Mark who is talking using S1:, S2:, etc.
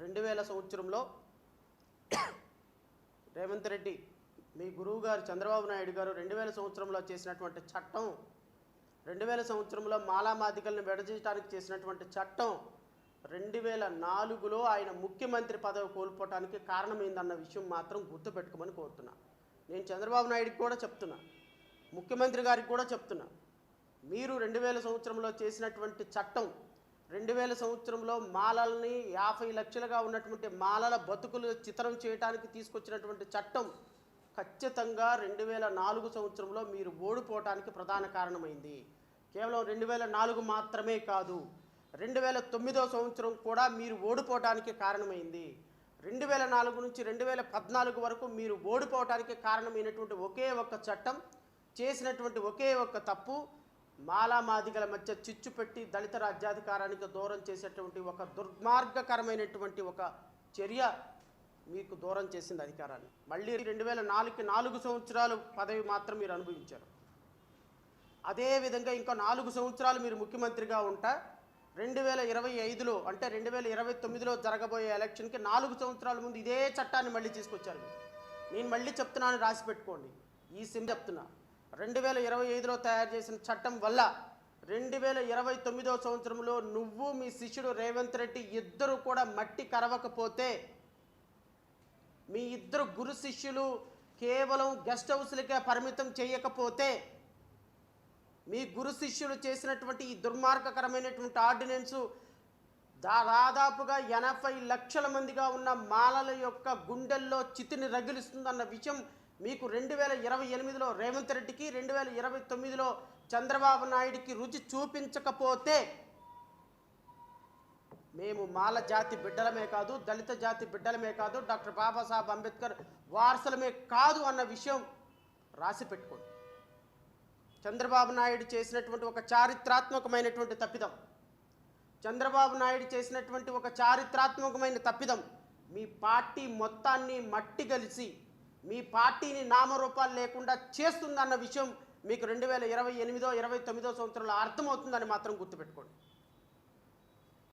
S1: 2000 సంవత్సరంలో రేవంత్ రెడ్డి మీ గురువు గారు చంద్రబాబు నాయుడు గారు 2000 సంవత్సరంలో చేసినటువంటి చట్టం, 2000 సంవత్సరంలో మాలామాదికల్ని విడదీయడానికి చేసినటువంటి చట్టం 2004లో ఆయన ముఖ్యమంత్రి పదవి కోల్పోవటానికి కారణమైందన్న విషయం మాత్రం గుర్తుపెట్టుకోమని కోరుతున్నా. నేను చంద్రబాబు నాయుడికి కూడా చెప్తున్నా, ముఖ్యమంత్రి గారికి కూడా చెప్తున్నా, మీరు 2000 సంవత్సరంలో చేసినటువంటి చట్టం, 2000 సంవత్సరంలో మాలల్ని 50 లక్షలుగా ఉన్నటువంటి మాలల బతుకులు చిత్రం చేయడానికి తీసుకొచ్చినటువంటి చట్టం ఖచ్చితంగా 2004 సంవత్సరంలో మీరు ఓడిపోవటానికి ప్రధాన కారణమైంది. కేవలం 2004 మాత్రమే కాదు, 2009 సంవత్సరం కూడా మీరు ఓడిపోవటానికి కారణమైంది. 2004 నుంచి 2014 వరకు మీరు ఓడిపోవటానికి కారణమైనటువంటి ఒకే ఒక్క చట్టం, చేసినటువంటి ఒకే ఒక్క తప్పు, మాలామాదిగల మధ్య చిచ్చు పెట్టి దళిత రాజ్యాధికారానికి దూరం చేసేటువంటి ఒక దుర్మార్గకరమైనటువంటి ఒక చర్య మీకు దూరం చేసింది అధికారాన్ని. మళ్ళీ 2004కి 4 సంవత్సరాలు పదవి మాత్రం మీరు అనుభవించారు. అదేవిధంగా ఇంకా 4 సంవత్సరాలు మీరు ముఖ్యమంత్రిగా ఉంటా 2025లో అంటే 2029లో జరగబోయే ఎలక్షన్కి 4 సంవత్సరాల ముందు ఇదే చట్టాన్ని మళ్ళీ తీసుకొచ్చారు. నేను మళ్ళీ చెప్తున్నాను, రాసి పెట్టుకోండి, ఈ సిమ్ చెప్తున్నా. 2025లో తయారు చేసిన చట్టం వల్ల 2029 సంవత్సరంలో నువ్వు మీ శిష్యుడు రేవంత్ రెడ్డి ఇద్దరు కూడా మట్టి కరవకపోతే, మీ ఇద్దరు గురు శిష్యులు కేవలం గెస్ట్ హౌస్లకే పరిమితం చేయకపోతే, మీ గురు శిష్యులు చేసినటువంటి ఈ దుర్మార్గకరమైనటువంటి ఆర్డినెన్సు దాదాపుగా 80 లక్షల మందిగా ఉన్న మాలల యొక్క గుండెల్లో చితిని రగిలిస్తుందన్న విషయం మీకు 2028లో రేవంత్ రెడ్డికి, 2029లో చంద్రబాబు నాయుడికి రుచి చూపించకపోతే, మేము మాల జాతి బిడ్డలమే కాదు, దళిత జాతి బిడ్డలమే కాదు, డాక్టర్ బాబాసాహెబ్ అంబేద్కర్ వారసులమే కాదు అన్న విషయం రాసి పెట్టుకోండి. చంద్రబాబు నాయుడు చేసినటువంటి ఒక చారిత్రాత్మకమైనటువంటి తప్పిదం, చంద్రబాబు నాయుడు చేసినటువంటి ఒక చారిత్రాత్మకమైన తప్పిదం మీ పార్టీ మొత్తాన్ని మట్టి కలిసి మీ పార్టీని నామరూపాలు లేకుండా చేస్తుందన్న విషయం మీకు 2028, 2029 సంవత్సరంలో అర్థమవుతుందని మాత్రం గుర్తుపెట్టుకోండి.